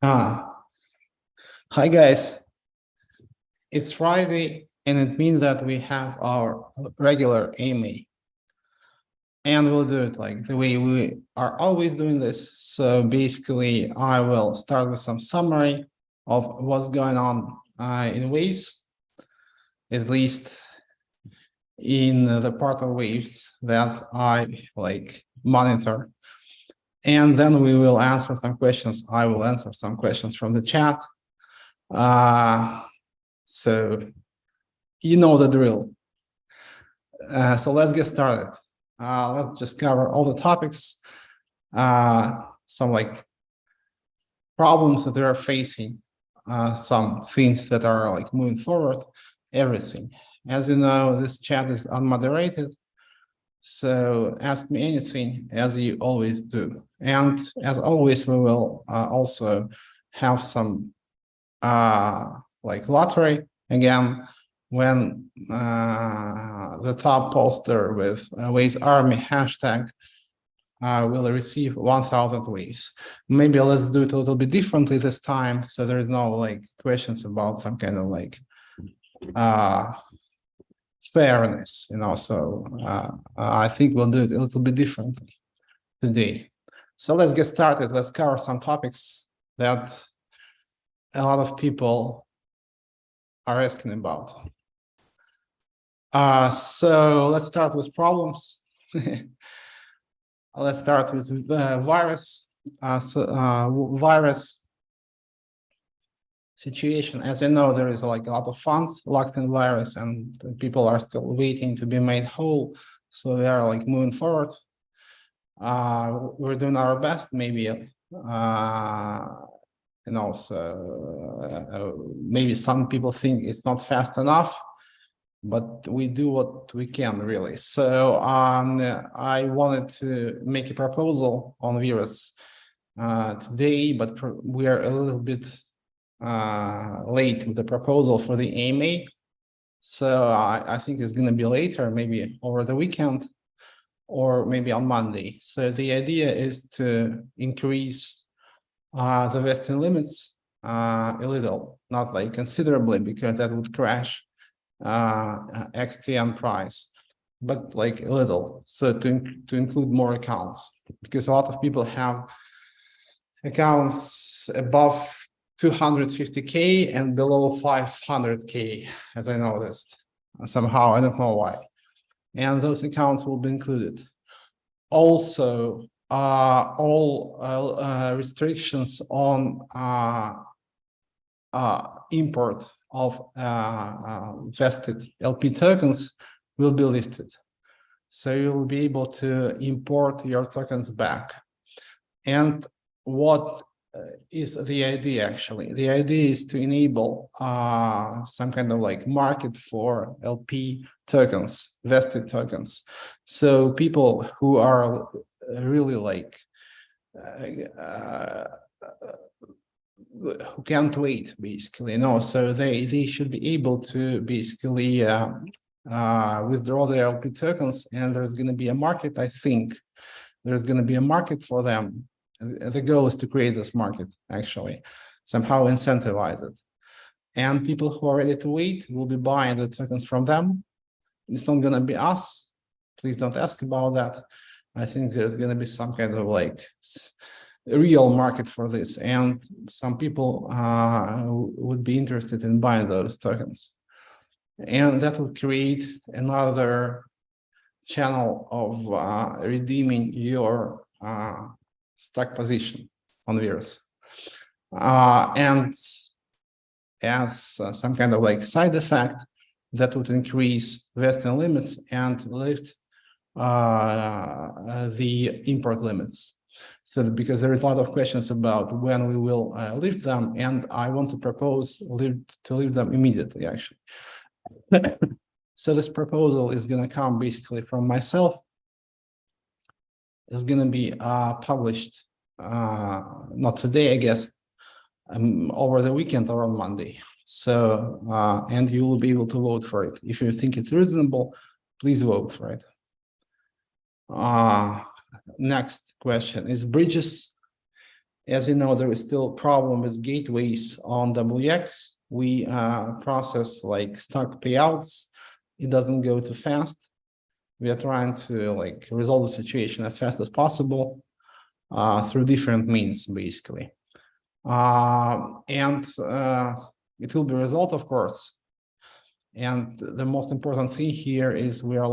Ah, Hi guys. It's Friday, and it means that we have our regular AMA, and we'll do it like the way we are always doing this. So basically, I will start with some summary of what's going on in waves, at least in the part of waves that I monitor. And then we will answer some questions. I will answer some questions from the chat. So you know the drill. So let's get started. Let's just cover all the topics, some problems that they are facing, some things that are moving forward, everything. As you know, this chat is unmoderated, so ask me anything as you always do. And as always, we will also have some lottery again when the top poster with Waves Army hashtag will receive 1,000 waves. Maybe let's do it a little bit differently this time, so there is no questions about some kind of fairness, So I think we'll do it a little bit differently today. So let's get started. Let's cover some topics that a lot of people are asking about. So let's start with problems. Let's start with virus. Virus situation. As you know, there is a lot of funds locked in virus, and people are still waiting to be made whole. So we are moving forward. We're doing our best, maybe. Maybe some people think it's not fast enough, but we do what we can, really. So I wanted to make a proposal on virus today, but we are a little bit late with the proposal for the AMA. So I think it's going to be later, maybe over the weekend or maybe on Monday. So the idea is to increase the vesting limits a little, not considerably, because that would crash XTN price, but a little, so to include more accounts, because a lot of people have accounts above 250K and below 500K, as I noticed. Somehow, I don't know why. And those accounts will be included. Also, all restrictions on import of vested LP tokens will be lifted. So you will be able to import your tokens back. And what is the idea, actually? The idea is to enable some kind of market for LP tokens, vested tokens. So people who are really who can't wait, basically, so they should be able to basically withdraw their LP tokens, and there's going to be a market. I think there's going to be a market for them. The goal is to create this market, actually, somehow incentivize it. And people who are ready to wait will be buying the tokens from them. It's not going to be us. Please don't ask about that. I think there's going to be some kind of real market for this, and some people would be interested in buying those tokens, and that will create another channel of redeeming your stock position on virus, and as some kind of side effect, that would increase vesting limits and lift the import limits. So because there is a lot of questions about when we will lift them, and I want to propose to lift them immediately, actually. So this proposal is going to come basically from myself. It's going to be published not today, I guess, over the weekend or on Monday. So, and you will be able to vote for it. If you think it's reasonable, please vote for it. Next question is bridges. As you know, there is still a problem with gateways on WX. We process like stock payouts. It doesn't go too fast. We are trying to like resolve the situation as fast as possible through different means, basically. And it will be resolved, of course. And the most important thing here is we are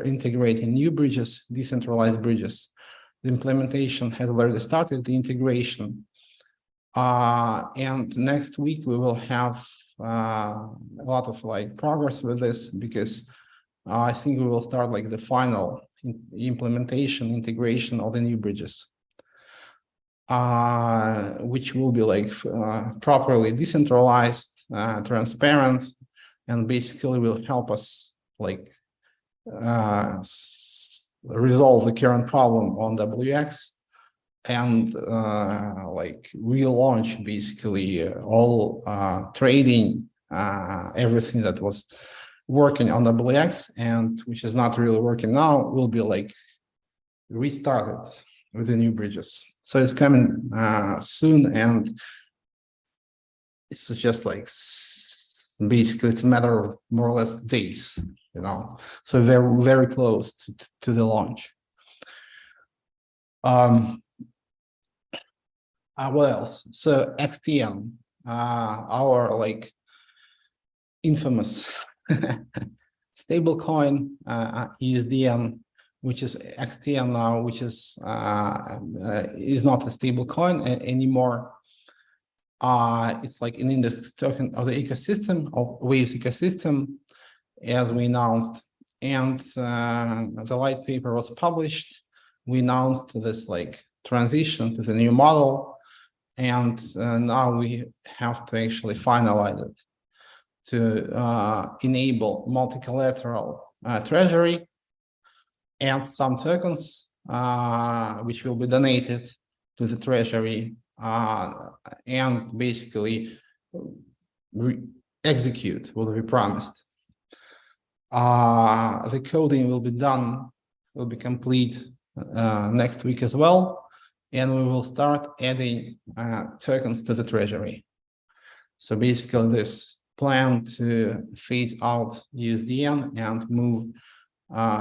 integrating new bridges, decentralized bridges. The implementation has already started, the integration. And next week we will have a lot of like progress with this, because I think we will start like the final implementation, integration of the new bridges, which will be like properly decentralized, transparent, and basically will help us like resolve the current problem on WX, and like relaunch basically all trading, everything that was working on WX and which is not really working now will be like restarted with the new bridges. So it's coming soon, and it's just like basically it's a matter of more or less days, you know, so very, very close to the launch. What else? So XTM, our like infamous stablecoin, USDN, which is XTM now, which is not a stablecoin anymore. It's like an index token of the ecosystem, of Waves ecosystem, as we announced. And the white paper was published. We announced this like transition to the new model, and now we have to actually finalize it to enable multi-collateral treasury and some tokens which will be donated to the treasury and basically execute what we promised. The coding will be done, will be complete next week as well, and we will start adding tokens to the treasury. So basically this plan to phase out USDN and move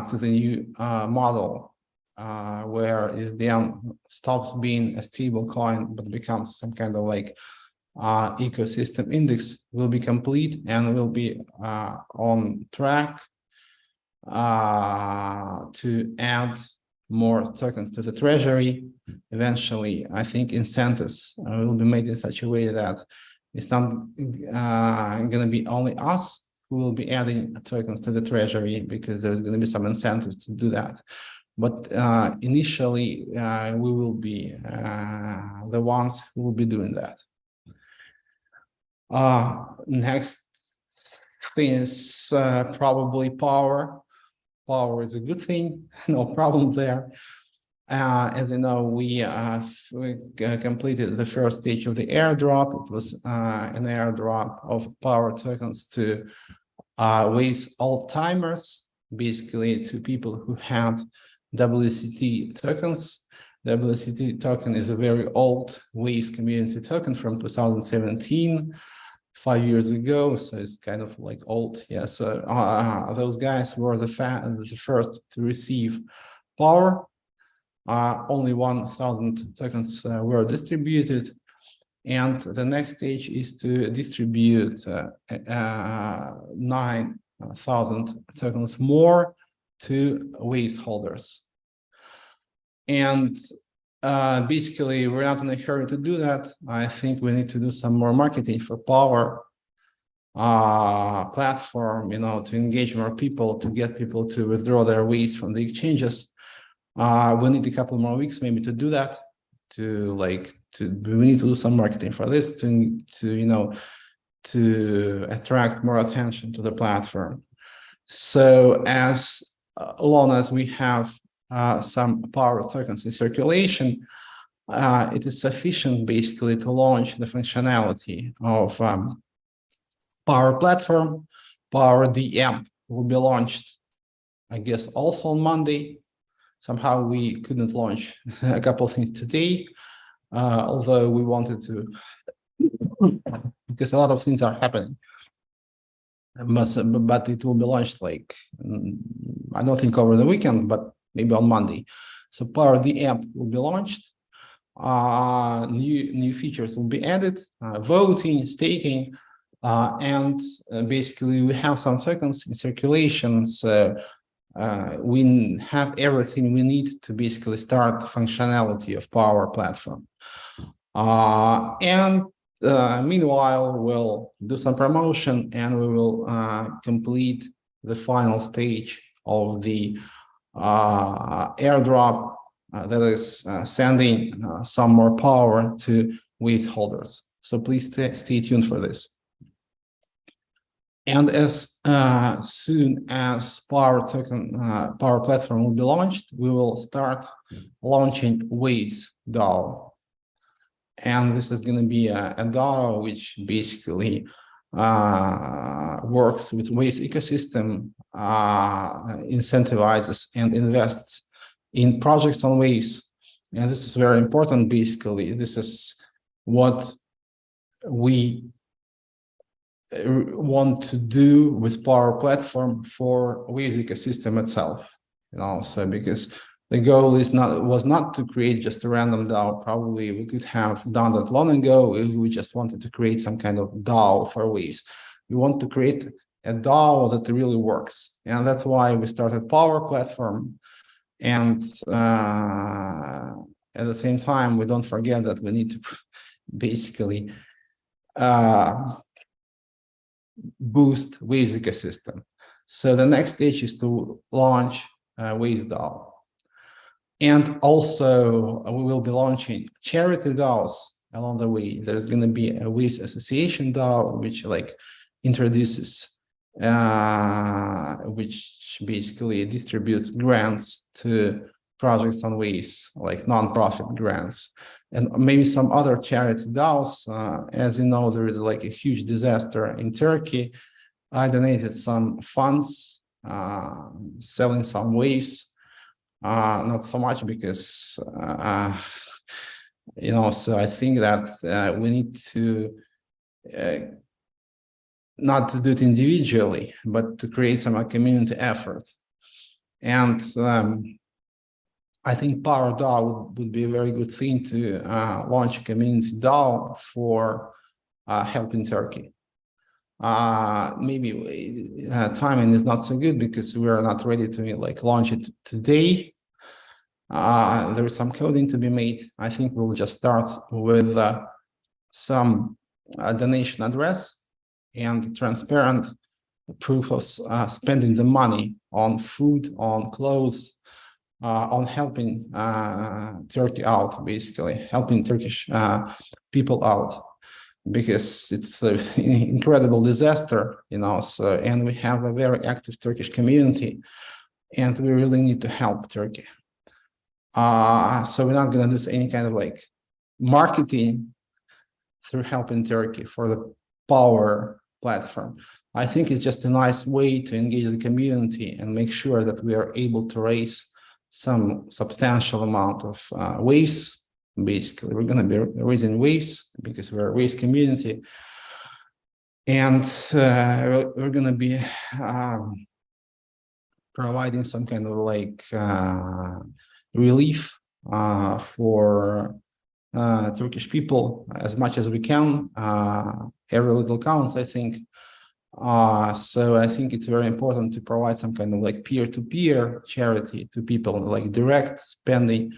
to the new model where USDN stops being a stable coin but becomes some kind of like ecosystem index will be complete, and will be on track to add more tokens to the treasury. Eventually, I think incentives will be made in such a way that it's not going to be only us who will be adding tokens to the treasury, because there's going to be some incentives to do that. But initially, we will be the ones who will be doing that. Next thing is probably power. Power is a good thing, no problem there. As you know, we completed the first stage of the airdrop. It was an airdrop of power tokens to Waves old-timers, basically to people who had WCT tokens. WCT token is a very old Waves community token from 2017, 5 years ago, so it's kind of like old. Yeah, so those guys were the first to receive power. Only 1,000 tokens were distributed, and the next stage is to distribute 9,000 tokens more to Waves holders. And basically, we're not in a hurry to do that. I think we need to do some more marketing for power platform, you know, to engage more people, to get people to withdraw their Waves from the exchanges. We need a couple more weeks maybe to do that. We need to do some marketing for this to attract more attention to the platform. So as long as we have some power tokens in circulation, it is sufficient basically to launch the functionality of Power Platform. Power DM will be launched, I guess, also on Monday. Somehow we couldn't launch a couple of things today, although we wanted to, because a lot of things are happening. But it will be launched I don't think over the weekend, but maybe on Monday. So Power DM will be launched. New features will be added, voting, staking, and basically we have some tokens in circulation. So we have everything we need to basically start the functionality of Power Platform. Meanwhile, we'll do some promotion and we will complete the final stage of the airdrop, that is sending some more power to Waves holders. So please stay tuned for this. And as soon as Power Platform will be launched, we will start launching Waves DAO. And this is going to be a DAO which basically works with Waves ecosystem, incentivizes and invests in projects on Waves. And this is very important. Basically, this is what we want to do with Power Platform for Waves ecosystem itself. So because the goal was not to create just a random DAO. Probably we could have done that long ago if we just wanted to create some kind of DAO for Waves. We want to create a DAO that really works. And that's why we started Power Platform. And at the same time, we don't forget that we need to basically boost Waves ecosystem. So the next stage is to launch Waves DAO. And also, we will be launching charity DAOs along the way. There's going to be a Waves Association DAO, which introduces, which basically distributes grants to projects on Waves, like nonprofit grants, and maybe some other charity DAOs. As you know, there is a huge disaster in Turkey. I donated some funds, selling some Waves. Not so much because, so I think that we need to not to do it individually, but to create some community effort. And I think Power DAO would be a very good thing to launch a community DAO for helping Turkey. Maybe timing is not so good because we are not ready to launch it today. There is some coding to be made. I think we'll just start with some donation address and transparent proof of spending the money on food, on clothes, on helping Turkey out, basically helping Turkish people out, because it's an incredible disaster, and we have a very active Turkish community, and we really need to help Turkey. So we're not going to do any kind of marketing through helping Turkey for the Power Platform. I think it's just a nice way to engage the community and make sure that we are able to raise some substantial amount of Waves. Basically, we're going to be raising Waves because we're a Waves community, and we're going to be providing some kind of relief for Turkish people as much as we can. Every little counts, I think. So I think it's very important to provide some kind of peer-to-peer charity to people, direct spending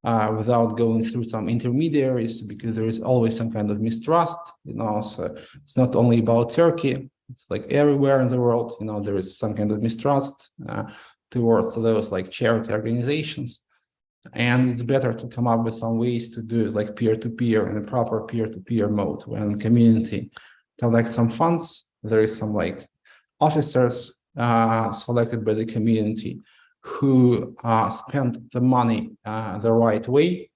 without going through some intermediaries, because there is always some kind of mistrust. So it's not only about Turkey; it's everywhere in the world. There is some kind of mistrust towards those charity organizations. And it's better to come up with some ways to do it, like peer-to-peer in a proper peer-to-peer mode. When community collects some funds, there is some like officers selected by the community who spend the money the right way,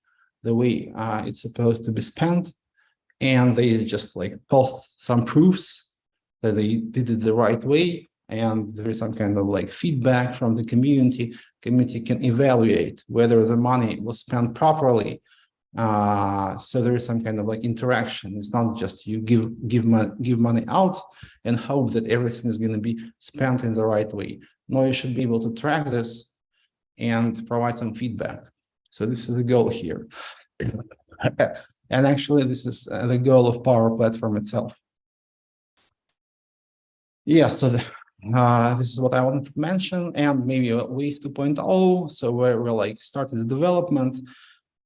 the way it's supposed to be spent, and they just like post some proofs that they did it the right way, and there is some kind of like feedback from the community. Community can evaluate whether the money was spent properly. So there is some kind of like interaction. It's not just you give money out and hope that everything is going to be spent in the right way. No, you should be able to track this and provide some feedback. So this is the goal here. And actually, this is the goal of Power Platform itself. Yeah, so this is what I wanted to mention, and maybe Ways 2.0. So we're like started the development.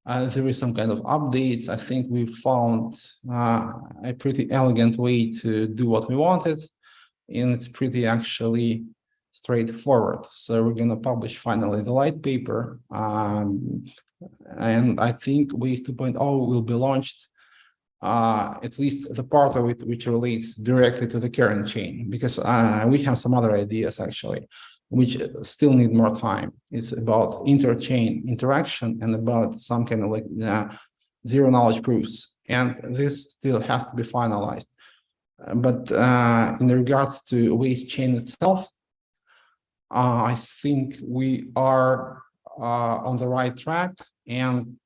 There is some kind of updates. I think we found a pretty elegant way to do what we wanted, and it's pretty actually straightforward. So we're going to publish finally the light paper, and I think Ways 2.0 will be launched, at least the part of it which relates directly to the current chain, because we have some other ideas actually, which still need more time. It's about interchain interaction and about some kind of like zero knowledge proofs, and this still has to be finalized. But in regards to Ways chain itself, I think we are on the right track, and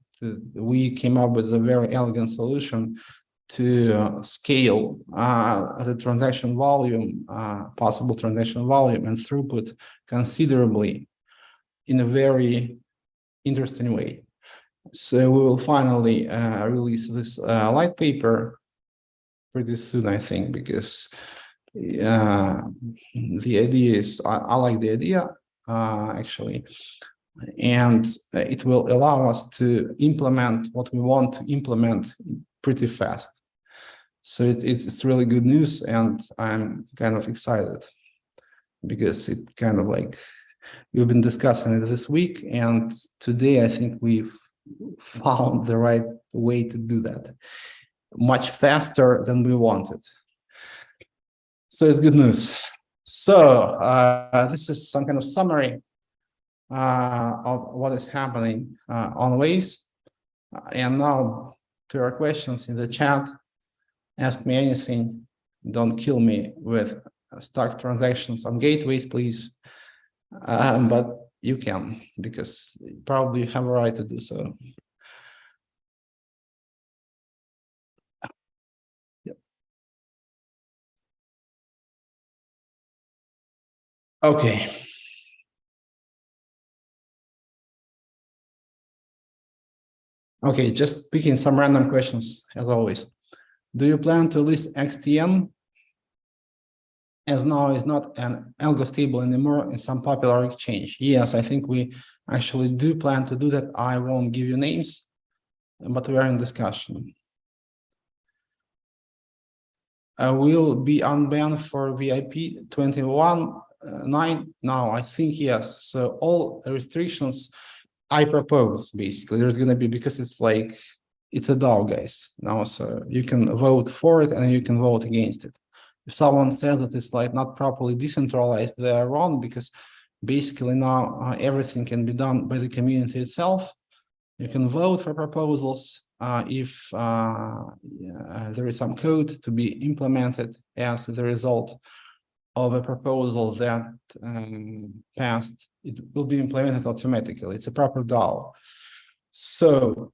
we came up with a very elegant solution to scale the transaction volume, possible transaction volume and throughput considerably in a very interesting way. So we will finally release this light paper pretty soon, I think, because the idea is, I like the idea actually, and it will allow us to implement what we want to implement pretty fast. So it's really good news, and I'm kind of excited because it kind of like we've been discussing it this week, and today I think we've found the right way to do that much faster than we wanted. So it's good news. So this is some kind of summary of what is happening on Waves. And now to your questions in the chat, ask me anything. Don't kill me with stuck transactions on gateways, please. But you can, because probably you have a right to do so. Yep. Okay. Okay, just picking some random questions, as always. Do you plan to list XTN, as now is not an algo stable anymore in some popular exchange? Yes, I think we actually do plan to do that. I won't give you names, but we are in discussion. Will be unbanned for VIP 21.9 now? I think yes. So all restrictions I propose, basically, there's going to be, because it's like, it's a DAO, guys, now, so you can vote for it and you can vote against it. If someone says that it's like not properly decentralized, they are wrong, because basically now everything can be done by the community itself. You can vote for proposals if there is some code to be implemented as the result of a proposal that passed. It will be implemented automatically. It's a proper DAO. So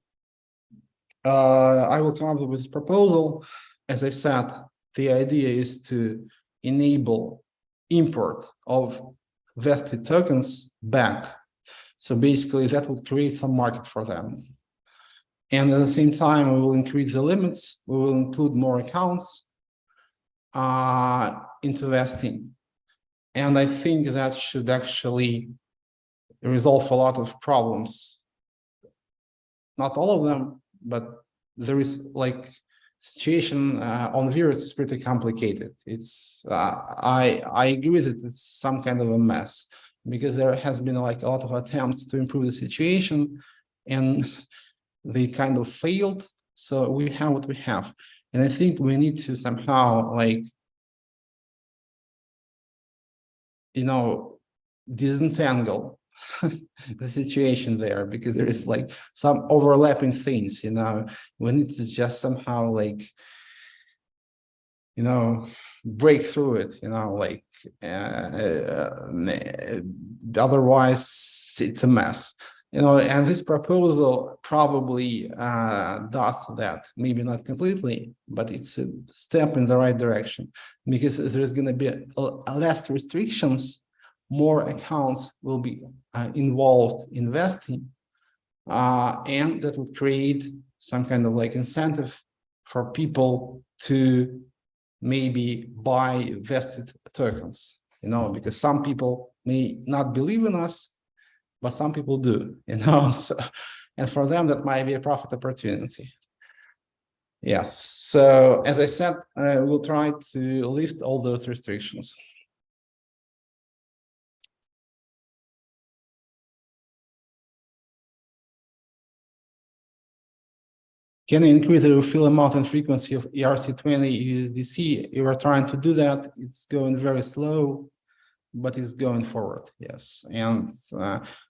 I will come up with this proposal. As I said, the idea is to enable import of vested tokens back. So basically that will create some market for them. And at the same time, we will increase the limits. We will include more accounts into vesting. And I think that should actually resolve a lot of problems. Not all of them, but there is like situation on Virus is pretty complicated. It's I agree with it. It's some kind of a mess, because there has been like a lot of attempts to improve the situation, and they kind of failed. So we have what we have. And I think we need to somehow, like, disentangle the situation there, because there is like some overlapping things. We need to just somehow, like, break through it, otherwise it's a mess. And this proposal probably does that, maybe not completely, but it's a step in the right direction, because there's going to be less restrictions, more accounts will be involved investing, and that would create some kind of like incentive for people to maybe buy vested tokens, because some people may not believe in us, but some people do, so, and for them that might be a profit opportunity. Yes, so as I said, we'll try to lift all those restrictions. Can you increase the refill amount and frequency of ERC20 USDC? You are trying to do that. It's going very slow, but it's going forward. Yes, and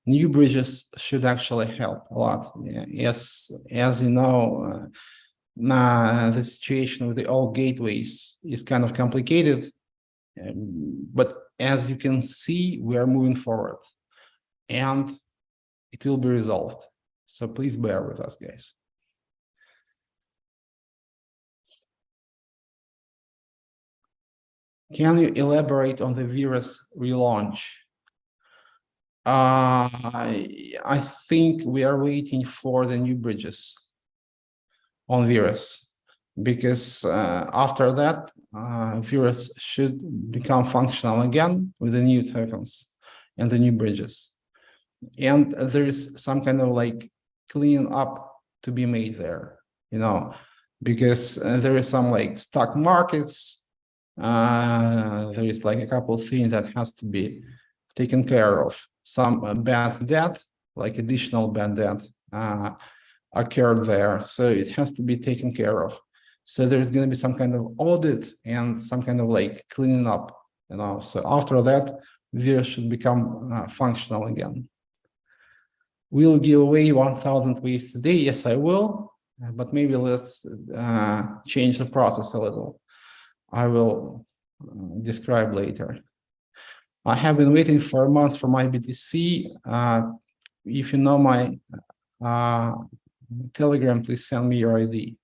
new bridges should actually help a lot. Yes, as you know, the situation with the old gateways is kind of complicated, but as you can see, we are moving forward, and it will be resolved. So please bear with us, guys. Can you elaborate on the virus relaunch? I think we are waiting for the new bridges on virus, because after that, virus should become functional again with the new tokens and the new bridges. And there is some kind of like clean up to be made there, because there is some like stock markets. There is like a couple of things that has to be taken care of. Some bad debt, like additional bad debt, occurred there, so it has to be taken care of. So there's going to be some kind of audit and some kind of like cleaning up, So after that, virus should become functional again. Will give away 1,000 waves today? Yes, I will, but maybe let's change the process a little. I will describe later. I have been waiting for months for my BTC. If you know my Telegram, please send me your ID.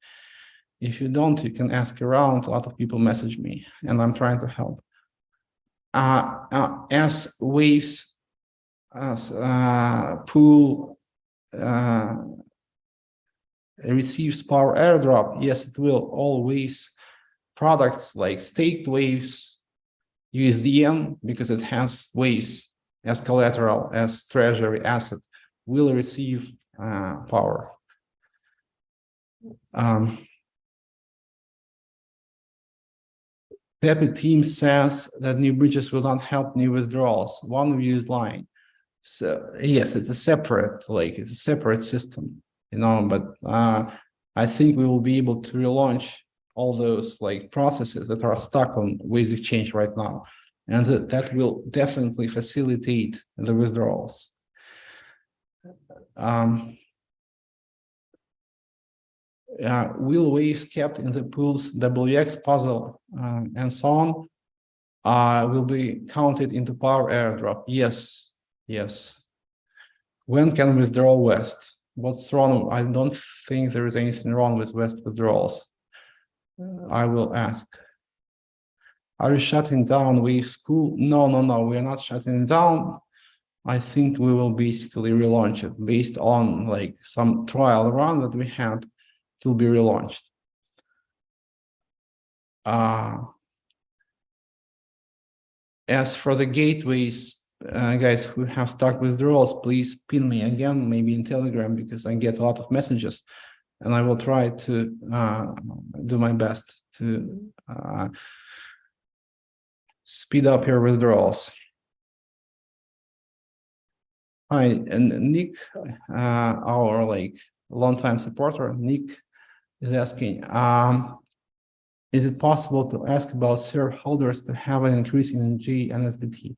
If you don't, you can ask around. A lot of people message me, and I'm trying to help. As waves pool receives power airdrop, yes, it will. All waves products like staked waves, USDM, because it has waves as collateral, as treasury asset, will receive power. Pepe team says that new bridges will not help new withdrawals. One view is lying. So yes, it's a separate system, but I think we will be able to relaunch all those like processes that are stuck on Waves Exchange right now, and that will definitely facilitate the withdrawals. Will waves kept in the pool's WX puzzle and so on will be counted into power airdrop? Yes. When can withdraw West? What's wrong? I don't think there is anything wrong with West withdrawals. I will ask. Are you shutting down Wave School? No, we are not shutting down. I think we will basically relaunch it based on like some trial run that we had. It will be relaunched. As for the gateways, guys who have stock withdrawals, please pin me again, maybe in Telegram, because I get a lot of messages, and I will try to do my best to speed up your withdrawals. Hi, and Nick, our longtime supporter, Nick is asking, is it possible to ask about shareholders to have an increase in G and SBT?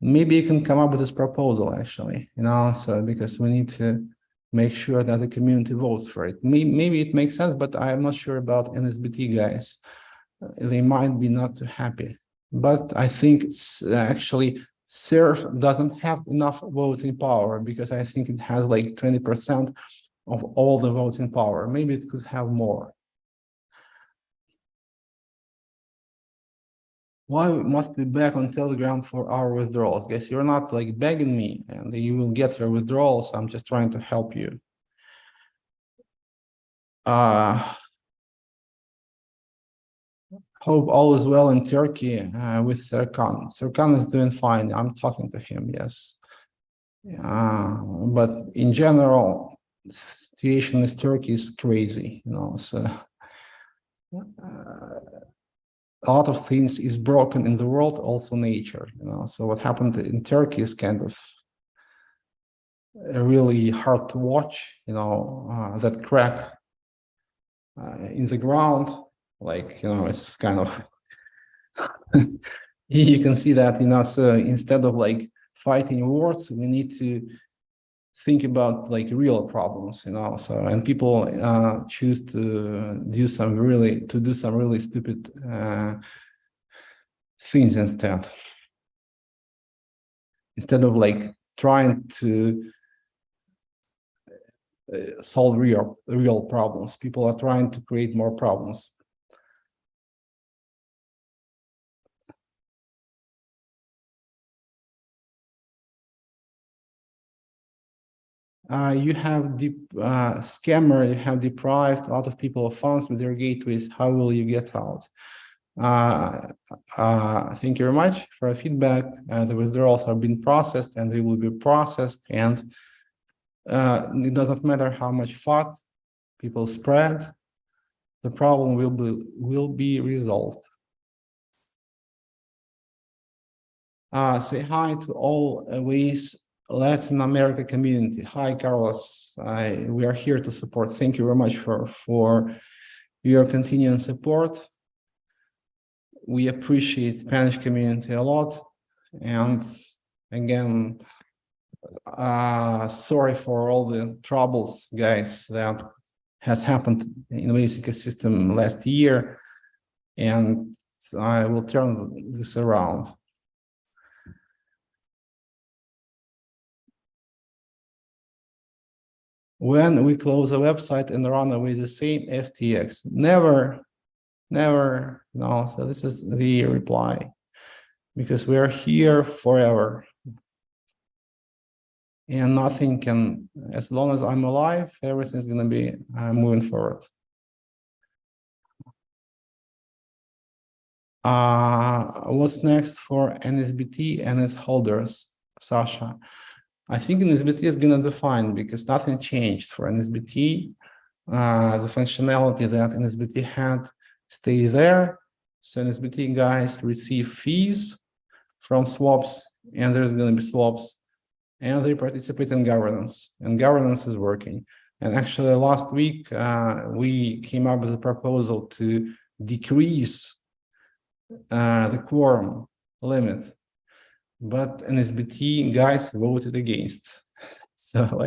Maybe you can come up with this proposal actually, so because we need to make sure that the community votes for it. Maybe it makes sense, but I'm not sure about NSBT guys. They might be not too happy, but I think it's actually SERF doesn't have enough voting power because I think it has like 20% of all the voting power. Maybe it could have more. Why must we beg on Telegram for our withdrawals? Guys, you're not like begging me and you will get your withdrawals. I'm just trying to help you. Hope all is well in Turkey with Serkan. Serkan is doing fine. I'm talking to him, yes. But in general, the situation in Turkey is crazy, so a lot of things is broken in the world, also nature, so what happened in Turkey is kind of really hard to watch, that crack in the ground, it's kind of you can see that, so instead of like fighting wars, we need to think about like real problems, so, and people choose to do some really stupid things instead of like trying to solve real problems. People are trying to create more problems. You have scammer, you have deprived a lot of people of funds with their gateways. How will you get out? Thank you very much for the feedback. The withdrawals have been processed and they will be processed, and it doesn't matter how much FUD people spread, the problem will be resolved. Say hi to all ways Latin America community. Hi, Carlos. We are here to support. Thank you very much for your continuing support. We appreciate Spanish community a lot. And again, sorry for all the troubles, guys, that has happened in the ecosystem last year. And I will turn this around. When we close a website and run away the same FTX, never, no. So this is the reply, because we are here forever. And nothing can, as long as I'm alive, everything's going to be moving forward. What's next for NSBT and its holders, Sasha? I think NSBT is going to define, because nothing changed for NSBT. The functionality that NSBT had stay there. So NSBT guys receive fees from swaps, and there's going to be swaps, and they participate in governance, and governance is working. And actually last week, we came up with a proposal to decrease the quorum limit, but NSBT guys voted against. So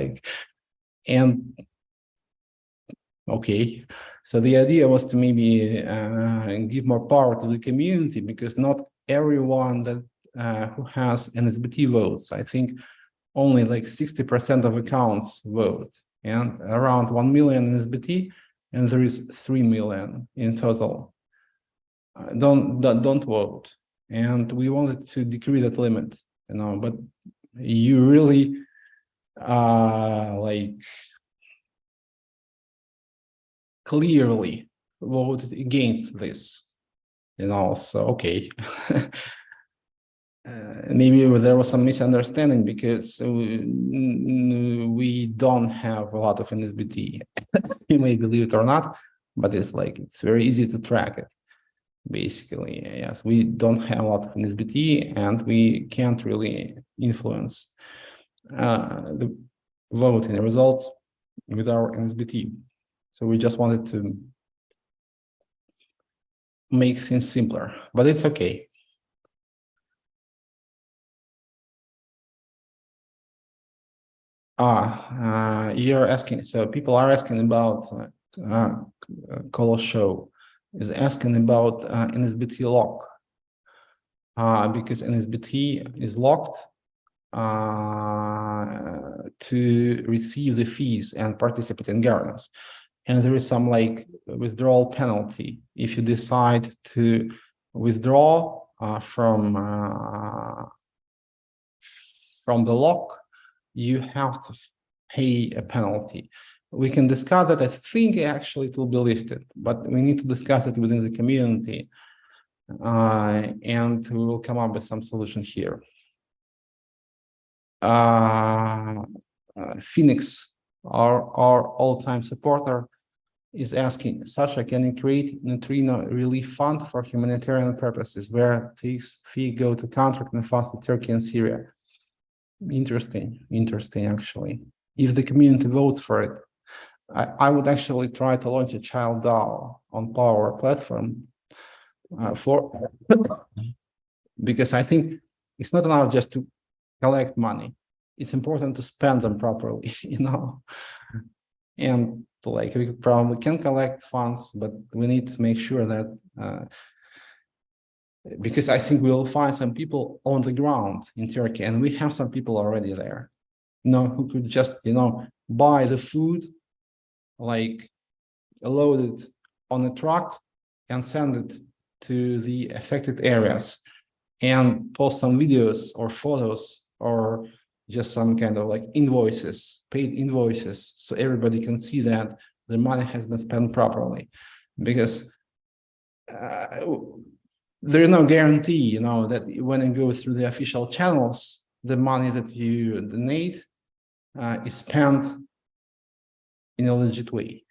okay, so the idea was to maybe give more power to the community, because not everyone that who has NSBT votes. I think only like 60% of accounts vote, and around 1 million NSBT, and there is 3 million in total. Don't vote, and we wanted to decrease that limit, but you really clearly voted against this, so okay. Maybe there was some misunderstanding, because we don't have a lot of NSBT. You may believe it or not, but it's very easy to track it. Basically, yes, we don't have a lot of NSBT, and we can't really influence the voting results with our NSBT. So we just wanted to make things simpler, but it's okay. You're asking, so people are asking about Colo Show is asking about NSBT lock, because NSBT is locked to receive the fees and participate in governance. And there is some like withdrawal penalty if you decide to withdraw from the lock. You have to pay a penalty. We can discuss that. I think actually it will be lifted, but we need to discuss it within the community, and we will come up with some solution here. Phoenix, our all-time supporter, is asking, Sasha, can you create neutrino relief fund for humanitarian purposes where takes fee go to contract and fast to Turkey and Syria? Interesting actually. If the community votes for it, I would actually try to launch a child DAO on Power platform because I think it's not enough just to collect money. It's important to spend them properly, and like we probably can collect funds, but we need to make sure that because I think we'll find some people on the ground in Turkey, and we have some people already there, who could just, buy the food, like load it on a truck and send it to the affected areas and post some videos or photos or just some kind of like invoices, paid invoices, so everybody can see that the money has been spent properly. Because there is no guarantee, that when you go through the official channels, the money that you donate is spent in a legit way.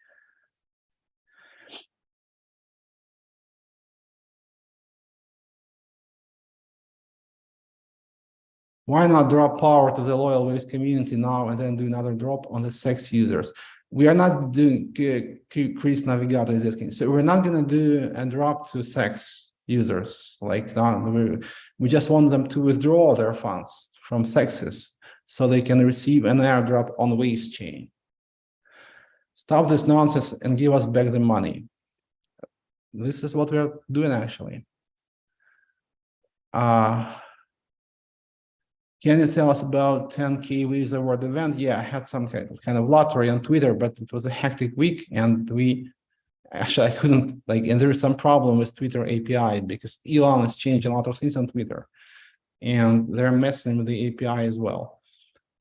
Why not drop power to the loyal waste community now and then do another drop on the sex users? We are not doing, Chris Navigator is asking, so we're not going to do a drop to sex users. Like, no, we just want them to withdraw their funds from sexes so they can receive an airdrop on waste chain. Stop this nonsense and give us back the money. This is what we're doing actually. Can you tell us about 10K Waves Award event? Yeah, I had some kind of lottery on Twitter, but it was a hectic week, and I couldn't, and there is some problem with Twitter API because Elon is changing a lot of things on Twitter, and they're messing with the API as well.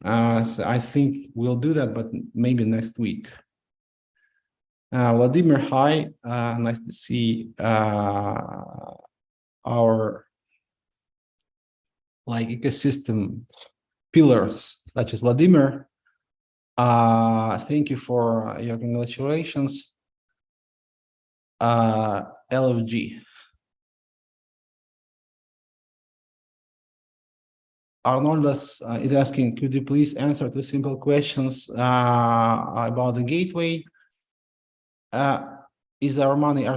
So I think we'll do that, but maybe next week. Vladimir, hi, nice to see our ecosystem pillars such as Vladimir. Thank you for your congratulations. LFG. Arnoldas is asking, could you please answer two simple questions about the gateway? Is our money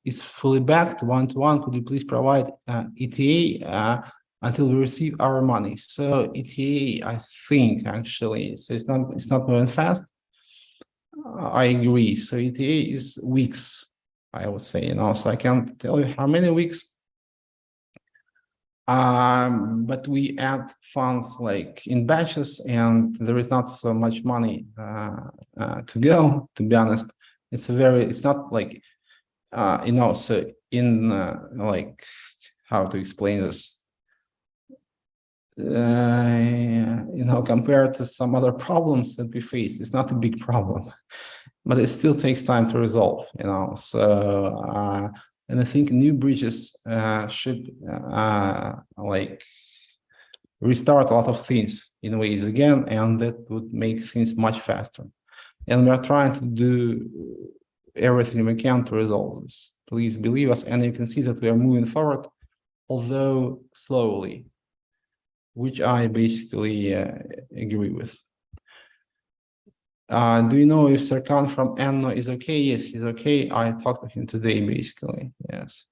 is fully backed one-to-one? Could you please provide ETA until we receive our money? So ETA, I think actually, so it's not moving fast. I agree. So ETA is weeks, I would say, so I can't tell you how many weeks. But we add funds in batches, and there is not so much money to go, to be honest. It's not so in how to explain this, compared to some other problems that we face, it's not a big problem, but it still takes time to resolve, so and I think new bridges should restart a lot of things in ways again, and that would make things much faster. And we are trying to do everything we can to resolve this. Please believe us, and you can see that we are moving forward, although slowly. which I basically agree with. Do you know if Serkan from Enno is okay? Yes, he's okay. I talked to him today, basically. Yes.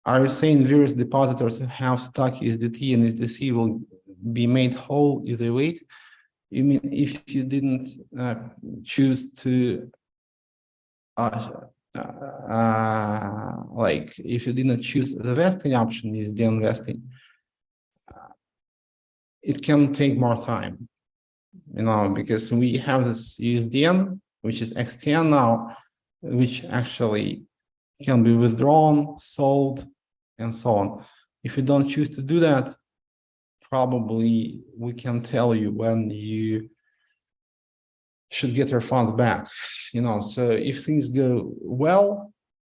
Are you saying various depositors who have stuck USDT and USDC will be made whole if they wait? You mean if you didn't choose to, like, if you didn't choose the vesting option, USD investing, it can take more time, because we have this USDN, which is XTN now, which actually can be withdrawn, sold, and so on. If you don't choose to do that, probably we can tell you when you should get your funds back. So if things go well,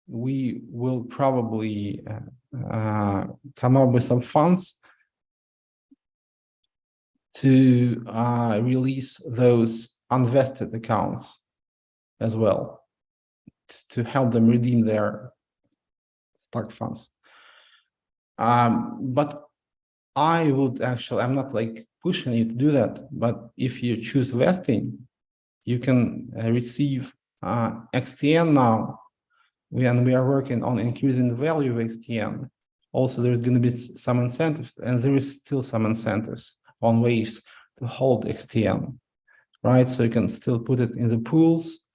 we will probably come up with some funds to release those unvested accounts as well, to help them redeem their stock funds. But I would actually, I'm not like pushing you to do that, but if you choose vesting, you can receive XTN now. We are working on increasing the value of XTN. Also, there's going to be some incentives, and there is still some incentives on ways to hold XTN, right? So you can still put it in the pools.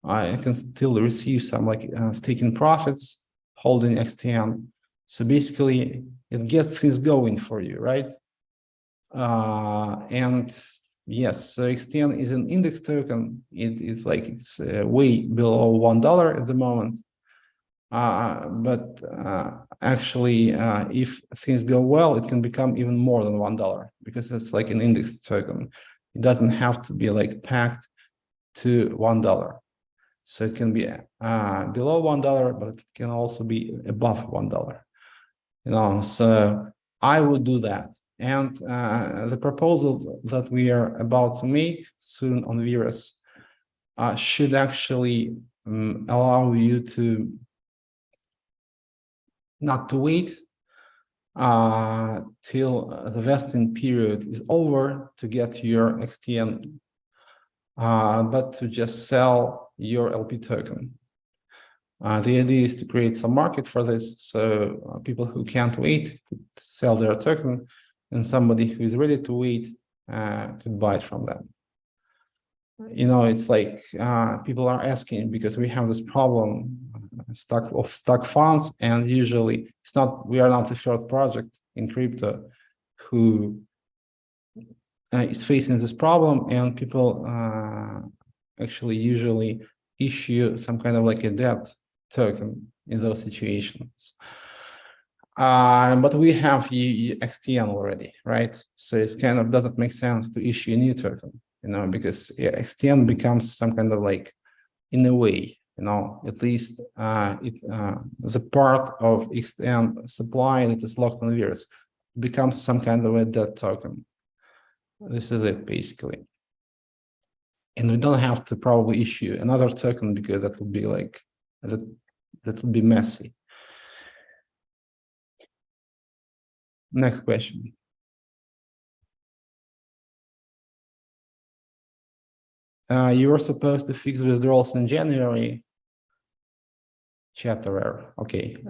You can still receive some like staking profits, holding XTN. So basically, it gets things going for you, right? And yes, so XTN is an index token. It's way below $1 at the moment. But actually, if things go well, it can become even more than $1 because it's like an index token. It doesn't have to be like packed to $1. So it can be below $1, but it can also be above $1. So I would do that. And the proposal that we are about to make soon on Virus should actually allow you to not to wait till the vesting period is over to get your XTN, but to just sell your LP token. The idea is to create some market for this, so people who can't wait could sell their token, and somebody who is ready to wait could buy it from them. It's like people are asking because we have this problem stock funds, and usually we are not the first project in crypto who is facing this problem, and people actually usually issue some kind of like a debt token in those situations. But we have XTN already, right? So it's kind of doesn't make sense to issue a new token, because XTN becomes some kind of like, in a way, at least the part of XTN supply that is locked on Virus becomes some kind of a debt token. This is it basically. And we don't have to probably issue another token because that would be like, that would be messy. Next question. You were supposed to fix withdrawals in January. Chatterer. Okay.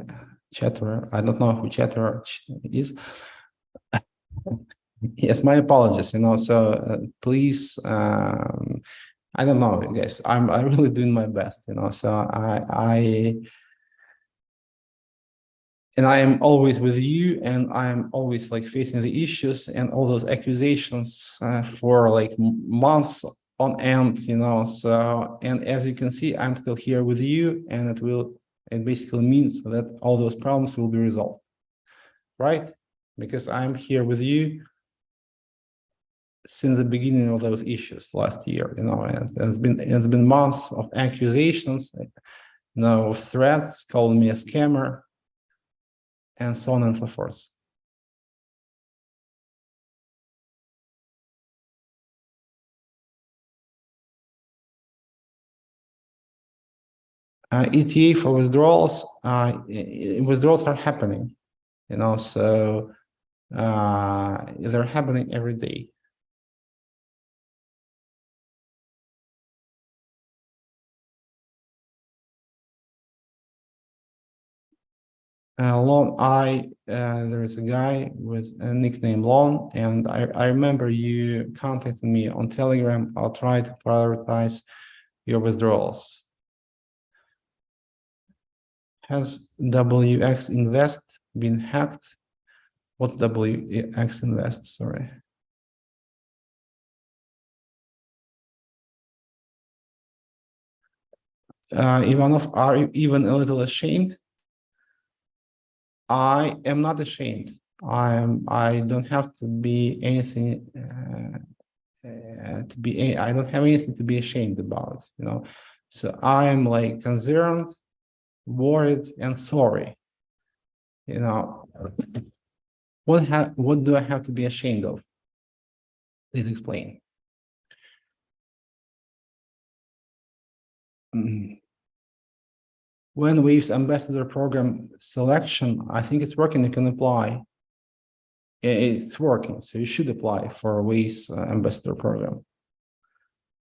Chatterer. I don't know who Chatterer is. Yes, my apologies. So please, I don't know, guys. I'm really doing my best. So I am always with you, and I'm always like facing the issues and all those accusations for like months on end. So, and as you can see, I'm still here with you, and it basically means that all those problems will be resolved, right? Because I'm here with you since the beginning of those issues last year, and it's been months of accusations, of threats, calling me a scammer, and so on and so forth. ETA for withdrawals, withdrawals are happening, so they're happening every day. Lon, there is a guy with a nickname Lon, and I remember you contacted me on Telegram. I'll try to prioritize your withdrawals. Has WX Invest been hacked? What's WX Invest? Sorry. Ivanov, are you even a little ashamed? I am not ashamed. I don't have to be anything I don't have anything to be ashamed about, So I'm like concerned, worried, and sorry. What do I have to be ashamed of? Please explain. When Wave's ambassador program selection, I think it's working, you can apply. It's working, so you should apply for Wave's ambassador program.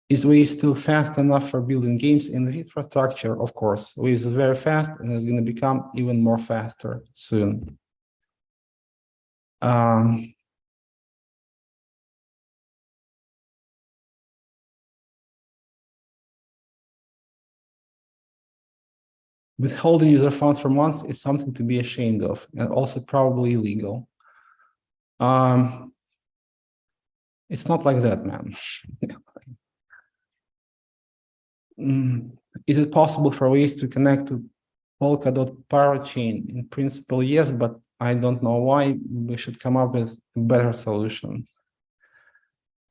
Is Wave still fast enough for building games in the infrastructure? Of course, Wave is very fast and is going to become even more faster soon. Withholding user funds for months is something to be ashamed of, and also probably illegal. It's not like that, man. Is it possible for Waves to connect to Polkadot chain? In principle, yes, but I don't know why. We should come up with a better solution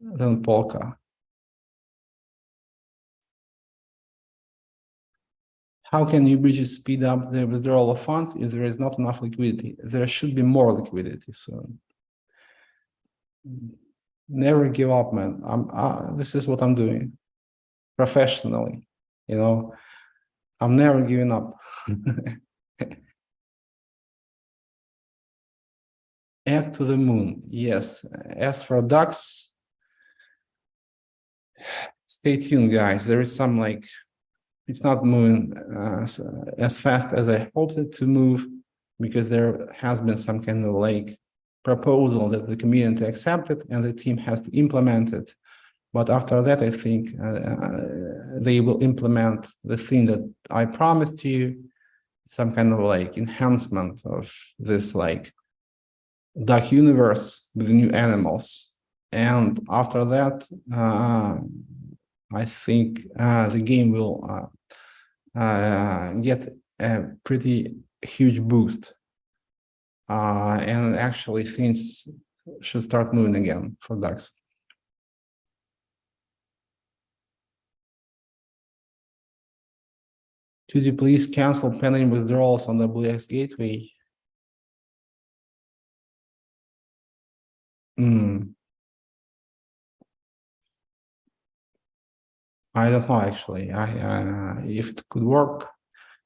than Polka. How can new bridges speed up the withdrawal of funds if there is not enough liquidity? There should be more liquidity soon. Never give up, man. This is what I'm doing professionally. I'm never giving up. Egg to the moon. Yes. As for ducks, stay tuned, guys. There is some it's not moving as fast as I hoped it to move, because there has been some kind of proposal that the community accepted and the team has to implement it. But after that, I think they will implement the thing that I promised you, some kind of enhancement of this duck universe with new animals. And after that, I think the game will get a pretty huge boost. And actually things should start moving again for ducks. Could you please cancel pending withdrawals on the WX gateway? I don't know, actually. If it could work,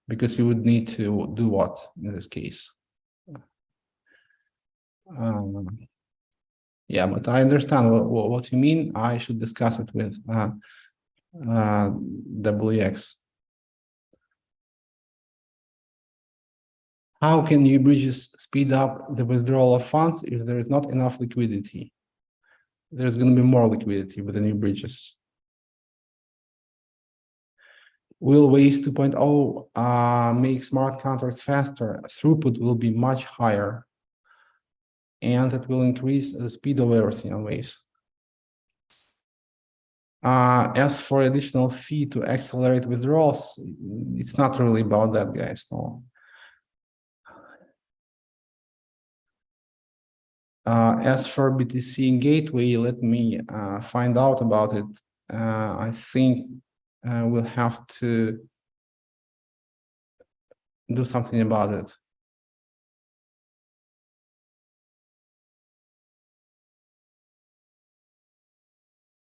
because you would need to do what in this case? Yeah, but I understand what you mean. I should discuss it with WX. How can new bridges speed up the withdrawal of funds if there is not enough liquidity? There's going to be more liquidity with the new bridges. Will Waves 2.0 make smart contracts faster? Throughput will be much higher, and it will increase the speed of everything on Waves. As for additional fee to accelerate withdrawals, it's not really about that, guys. No. As for BTC gateway, let me find out about it. I think we'll have to do something about it.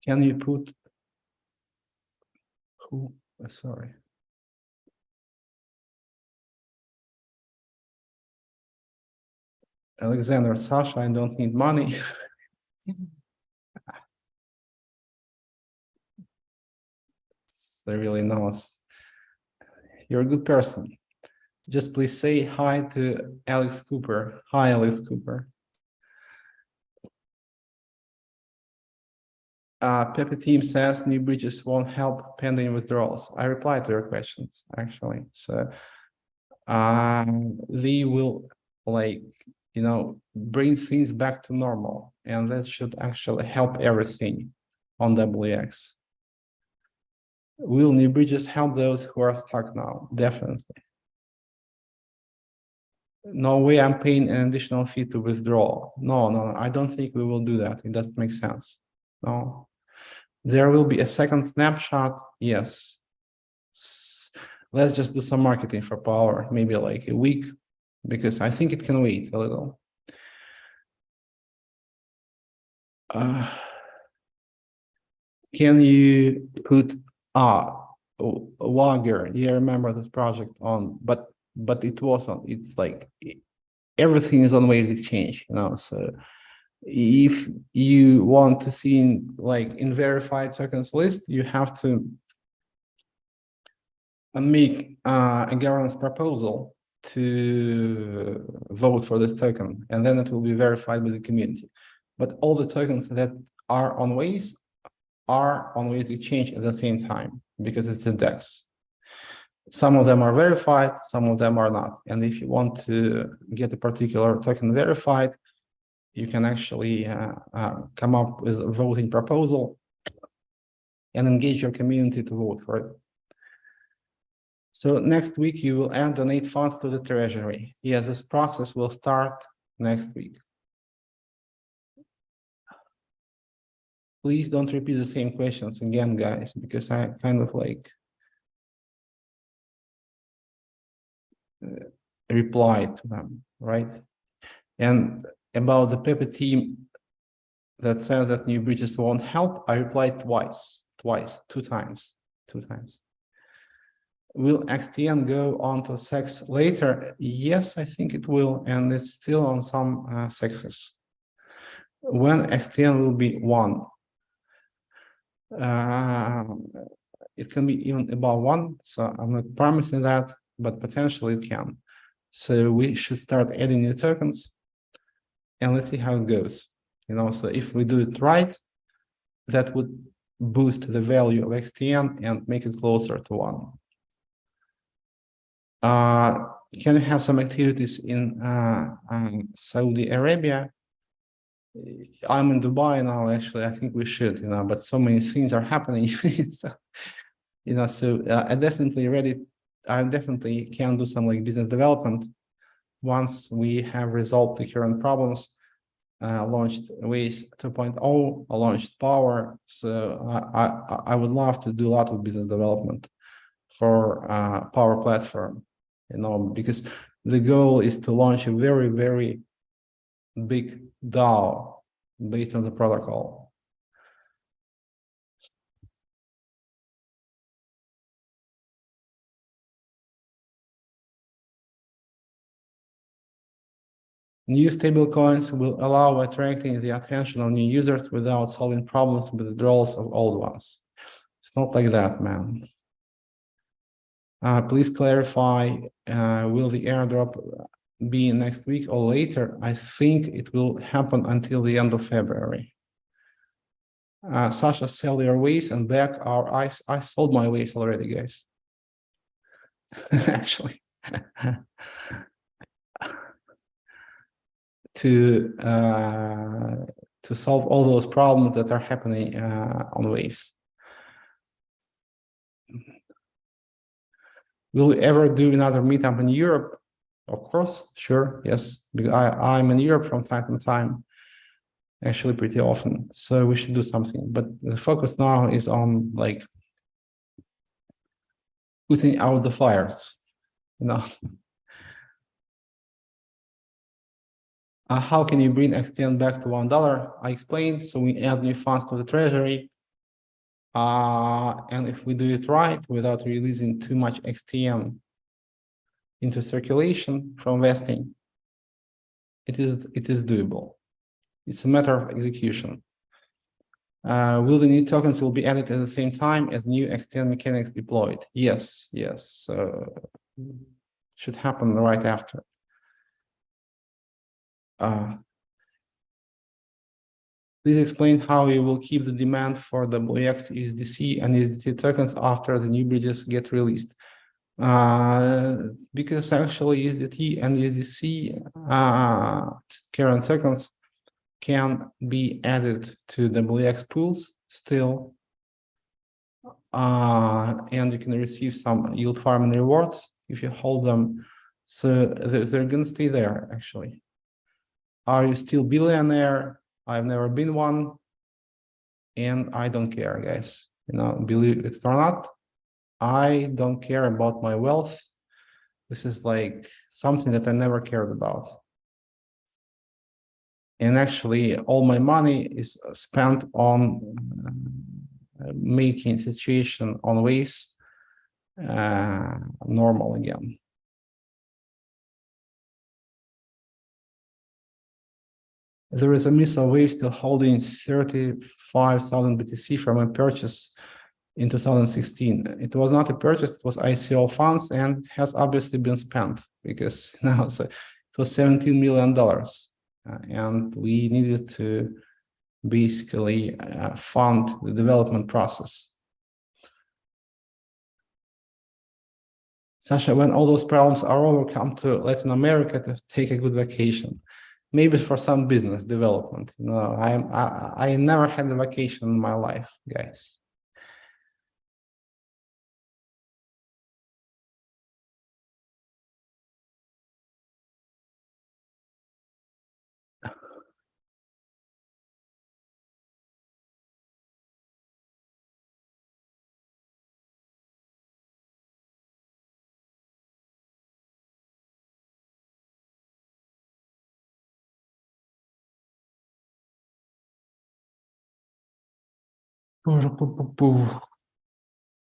Can you put who? Sorry. Alexander, Sasha, I don't need money. They really knows. You're a good person. Just please say hi to Alex Cooper. Hi, Alex Cooper. Pepe team says new bridges won't help pending withdrawals. I replied to your questions, actually. So they will, like, bring things back to normal, and that should actually help everything on WX. Will new bridges help those who are stuck now? Definitely. No way I'm paying an additional fee to withdraw. No, I don't think we will do that. It doesn't make sense. No. There will be a second snapshot. Yes. Let's just do some marketing for power, maybe like a week, because I think it can wait a little. Can you put Wagger? Yeah, I remember this project on, but it wasn't. It's like everything is on Waves Exchange, so if you want to see in verified tokens list, you have to make a governance proposal to vote for this token, and then it will be verified by the community. But all the tokens that are on Waves Exchange at the same time, because it's a DEX. Some of them are verified, some of them are not. And if you want to get a particular token verified, you can actually come up with a voting proposal and engage your community to vote for it. So next week, you will add donate funds to the treasury. Yes, this process will start next week. Please don't repeat the same questions again, guys, because I kind of replied to them, right? And about the Pepe team that says that new bridges won't help, I replied two times. Will XTN go on to SEX later? Yes, I think it will, and it's still on some SEXs. When XTN will be one? It can be even above one, so I'm not promising that, but potentially it can. So we should start adding new tokens, and let's see how it goes. So if we do it right, that would boost the value of XTN and make it closer to one. Can we have some activities in Saudi Arabia? I'm in Dubai now, actually. I think we should, but so many things are happening. So, I definitely can do some business development once we have resolved the current problems. Launched Waves 2.0, launched Power. So I would love to do a lot of business development for Power platform, because the goal is to launch a very, very big DAO based on the protocol. New stablecoins will allow attracting the attention of new users without solving problems with withdrawals of old ones. It's not like that, man. Please clarify, will the airdrop be next week or later? I think it will happen until the end of February. Sasha, sell your waves and back our ice. I sold my waves already, guys. Actually. to solve all those problems that are happening on waves. Will we ever do another meetup in Europe? Of course, sure, yes. Because I'm in Europe from time to time, actually pretty often. So we should do something. But the focus now is on putting out the fires, How can you bring XTN back to $1? I explained. So we add new funds to the treasury. And if we do it right, without releasing too much XTN into circulation from vesting, it is doable. It's a matter of execution. Will the new tokens will be added at the same time as new extend mechanics deployed? Yes, yes. Should happen right after. Please explain how you will keep the demand for WX, USDC, and USDT tokens after the new bridges get released. Because actually USDT and USDC current tokens can be added to WX pools still, and you can receive some yield farming rewards if you hold them. So they're going to stay there, actually. Are you still billionaire? I've never been one, and I don't care, guys. You know, believe it or not, I don't care about my wealth. This is like something that I never cared about. And actually, all my money is spent on making situation on waves normal again. There is a miss of waves still holding 35,000 BTC from a purchase in 2016. It was not a purchase, it was ICO funds, and has obviously been spent because now so it was $17 million. And we needed to basically fund the development process. Sasha, when all those problems are over, come to Latin America to take a good vacation. Maybe for some business development. You know, I never had a vacation in my life, guys.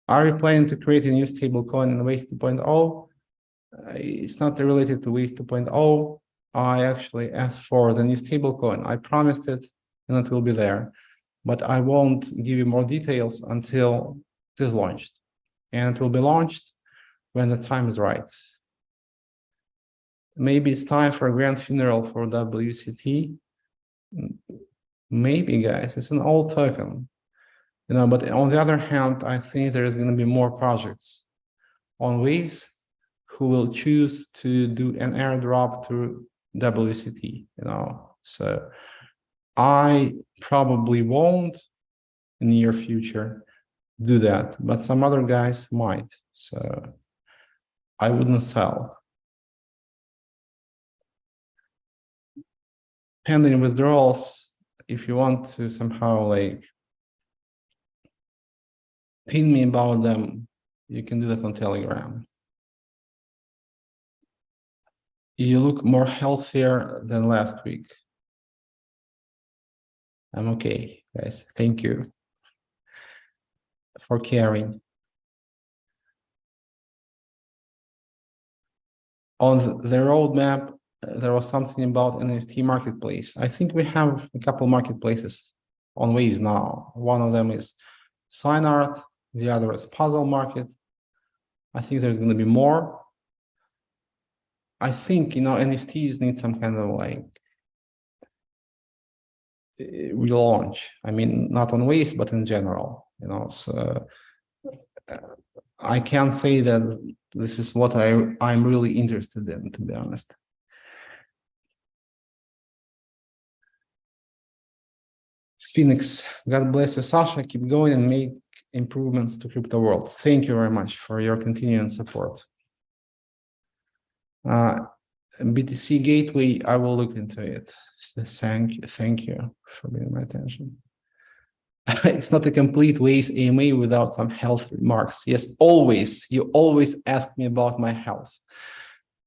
Are you planning to create a new stablecoin in Waves 2.0? It's not related to Waves 2.0. I actually asked for the new stablecoin. I promised it, and it will be there. But I won't give you more details until it is launched. And it will be launched when the time is right. Maybe it's time for a grand funeral for WCT. Maybe, guys, it's an old token. You know, but on the other hand, I think there is going to be more projects on Waves who will choose to do an airdrop through WCT, you know. So I probably won't in the near future do that, but some other guys might. So I wouldn't sell. Pending withdrawals, if you want to somehow like pin me about them, you can do that on Telegram. You look more healthier than last week. I'm okay, guys. Thank you for caring. On the roadmap, there was something about NFT marketplace. I think we have a couple marketplaces on Waves now. One of them is Sign Art, the other is Puzzle Market. I think there's going to be more. I think, you know, NFTs need some kind of like relaunch. I mean, not on Waves, but in general, you know. So I can't say that this is what I'm really interested in, to be honest. Phoenix, God bless you, Sasha. Keep going and make improvements to crypto world. Thank you very much for your continuing support. BTC Gateway, I will look into it. Thank you for bringing my attention. It's not a complete Waves AMA without some health remarks. Yes, always. You always ask me about my health.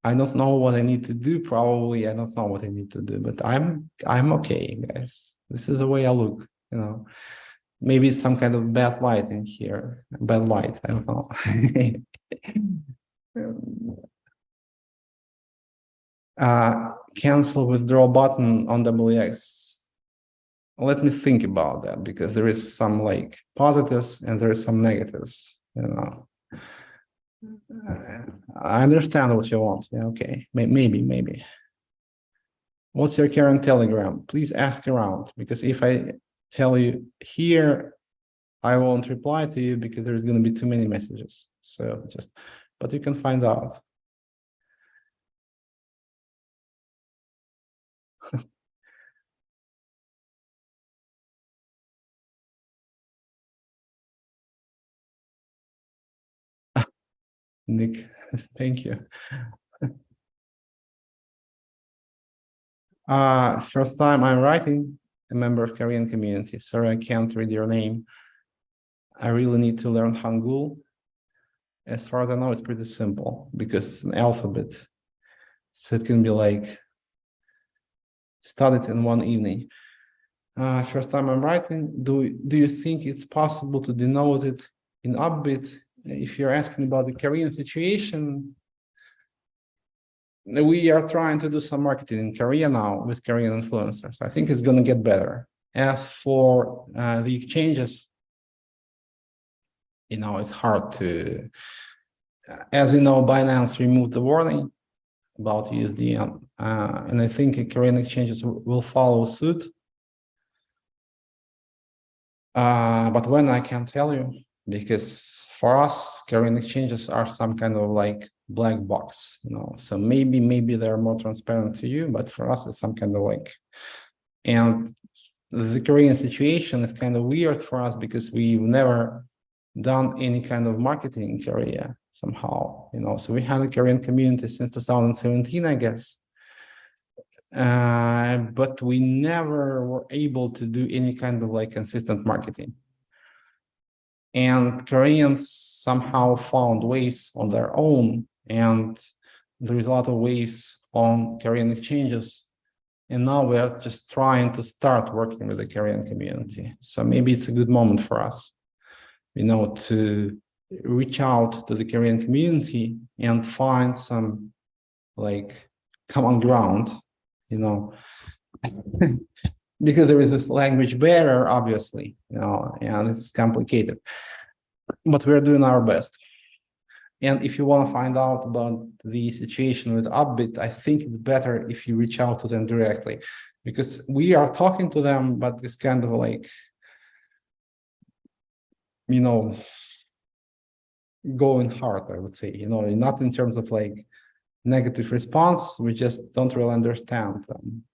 I don't know what I need to do. Probably I don't know what I need to do, but I'm okay, guys. This is the way I look, you know. Maybe it's some kind of bad light in here. Bad light, I don't know. cancel withdrawal button on WX. Let me think about that, because there is some like positives and there is some negatives, you know. I understand what you want. Yeah, okay, maybe. What's your current Telegram? Please ask around, because if I tell you here, I won't reply to you because there's going to be too many messages. So but you can find out. Nick, thank you. First time I'm writing, a member of Korean community. Sorry, I can't read your name. I really need to learn Hangul. As far as I know, it's pretty simple because it's an alphabet. So it can be like studied in one evening. First time I'm writing, do you think it's possible to denote it in upbeat? If you're asking about the Korean situation, we are trying to do some marketing in Korea now with Korean influencers. I think it's going to get better. As for the exchanges, you know, it's hard to, as you know, Binance removed the warning about USD, and I think Korean exchanges will follow suit. But when, I can't tell you, because for us, Korean exchanges are some kind of like black box, you know. So maybe they're more transparent to you, but for us, it's some kind of like, and the Korean situation is kind of weird for us because we've never done any kind of marketing in Korea somehow, you know. So we had a Korean community since 2017, I guess. But we never were able to do any kind of like consistent marketing. And Koreans somehow found ways on their own, and there is a lot of ways on Korean exchanges. And now we're just trying to start working with the Korean community. So maybe it's a good moment for us, you know, to reach out to the Korean community and find some like common ground, you know, because there is this language barrier, obviously, you know, and it's complicated, but we're doing our best. And if you want to find out about the situation with Upbit, I think it's better if you reach out to them directly, because we are talking to them, but it's kind of like, you know, going hard, I would say, you know, not in terms of like negative response, we just don't really understand them.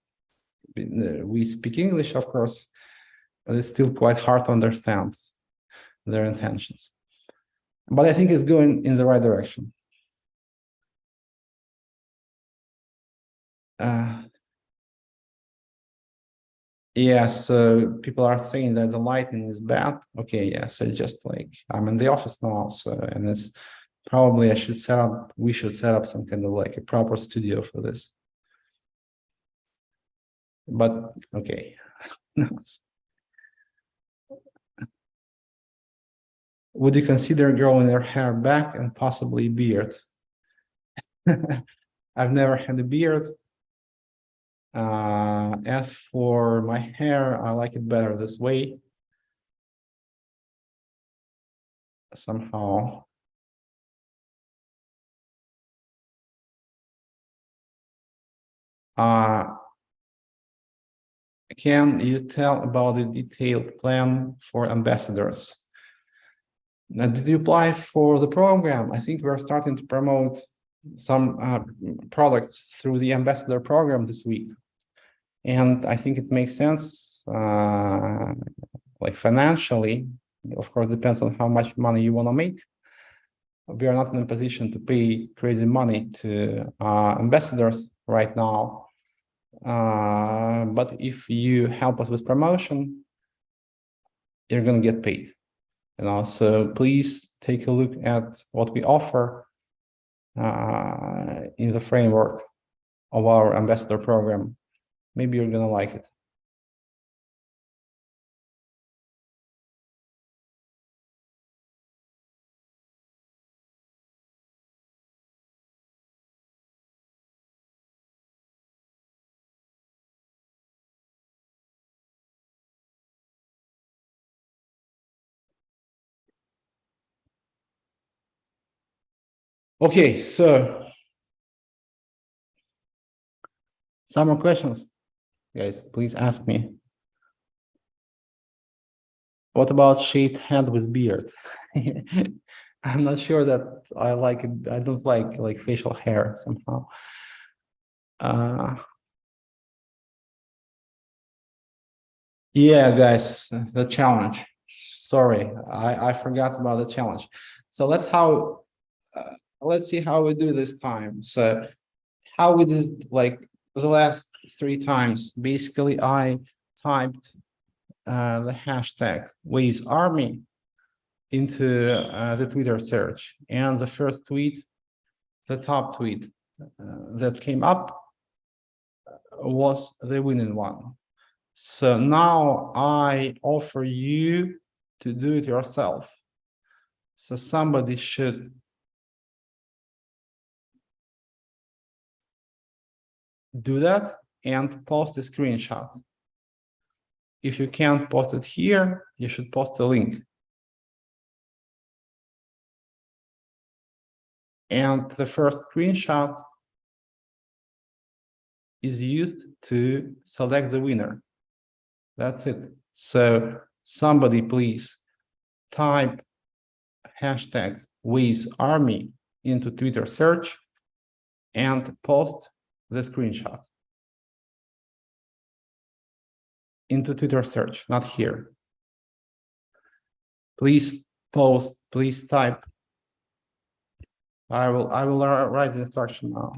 We speak English, of course, but it's still quite hard to understand their intentions. But I think it's going in the right direction. Yeah, so people are saying that the lighting is bad. Okay, yeah, so just like I'm in the office now, so, and it's probably we should set up some kind of like a proper studio for this. But okay. Would you consider growing your hair back and possibly beard? I've never had a beard. As for my hair, I like it better this way. Somehow. Can you tell about the detailed plan for ambassadors? Now, did you apply for the program? I think we're starting to promote some products through the ambassador program this week. And I think it makes sense, like financially, of course, depends on how much money you want to make. We are not in a position to pay crazy money to ambassadors right now. But if you help us with promotion, you're going to get paid. You know, so please take a look at what we offer in the framework of our ambassador program. Maybe you're going to like it. Okay, so some more questions, guys. Please ask me. What about shaved head with beard? I'm not sure that I like it. I don't like facial hair somehow. Yeah, guys, the challenge. Sorry, I forgot about the challenge. So let's see how we do this time. So how we did like the last 3 times. Basically, I typed the hashtag Waves Army into the Twitter search, and the first tweet, the top tweet that came up was the winning one. So now I offer you to do it yourself. So somebody should do that and post a screenshot. If you can't post it here, you should post a link. And the first screenshot is used to select the winner. That's it. So somebody please type hashtag Waves Army into Twitter search and post the screenshot into Twitter search, not here. Please post, please type. I will write the instruction now.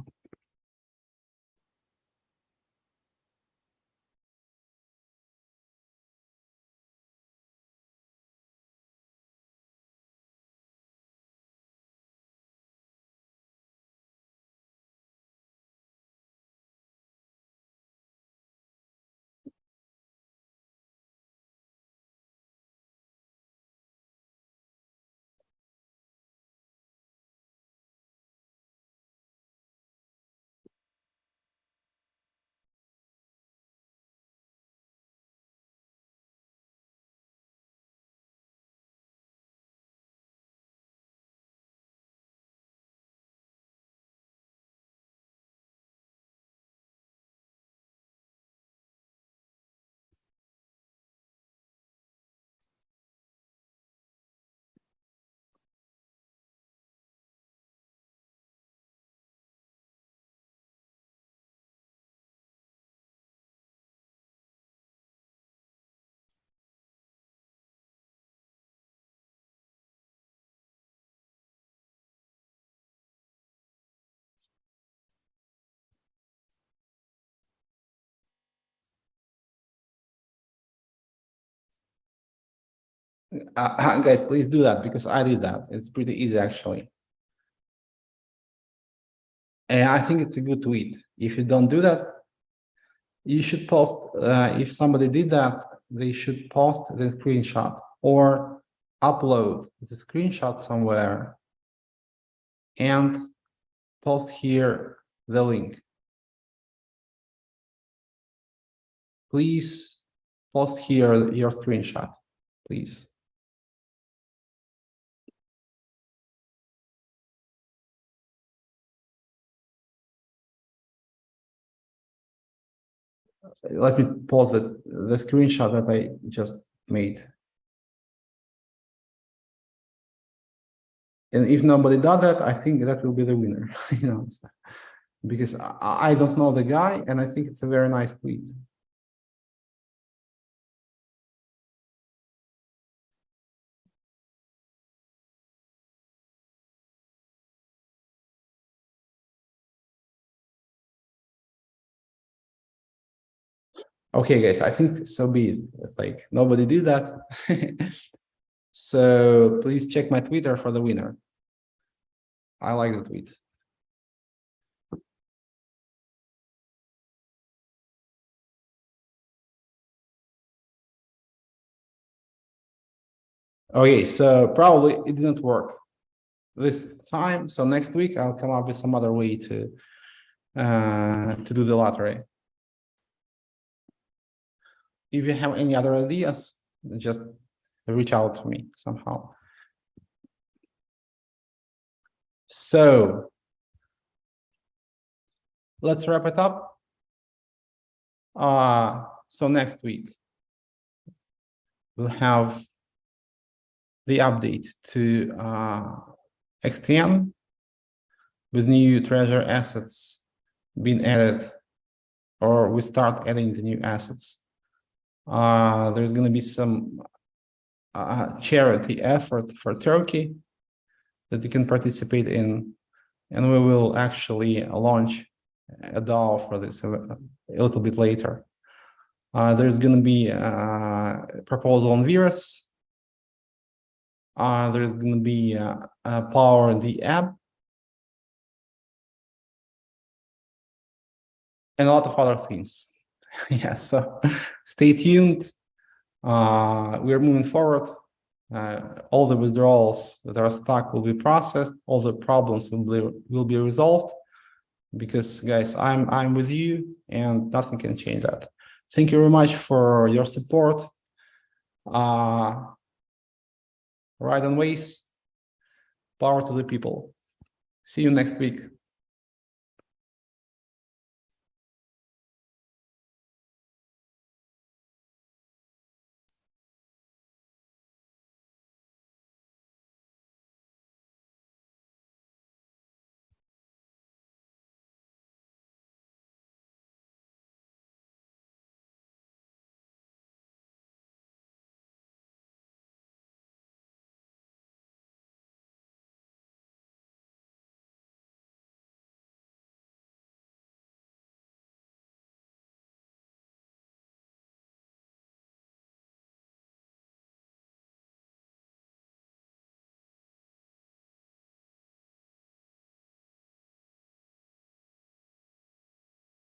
Guys, please do that because I did that. It's pretty easy actually. And I think it's a good tweet. If you don't do that, you should post, if somebody did that, they should post the screenshot or upload the screenshot somewhere and post here the link. Please post here your screenshot, please. Let me pause it, the screenshot that I just made. And if nobody does that, I think that will be the winner, you know, because I don't know the guy, and I think it's a very nice tweet. Okay, guys, I think so be it. It's like nobody did that. So please check my Twitter for the winner. I like the tweet. Okay, so probably it didn't work this time. So next week I'll come up with some other way to do the lottery. If you have any other ideas, just reach out to me somehow. So let's wrap it up. So next week we'll have the update to XTM with new treasure assets being added, or we start adding the new assets. There's going to be some charity effort for Turkey that you can participate in, and we will actually launch a DAO for this a little bit later. There's going to be a proposal on Virus. There's going to be Power the app, and a lot of other things. Yeah, so stay tuned. We're moving forward. All the withdrawals that are stuck will be processed. All the problems will be resolved. Because guys, I'm with you, and nothing can change that. Thank you very much for your support. Ride on waves. Power to the people. See you next week.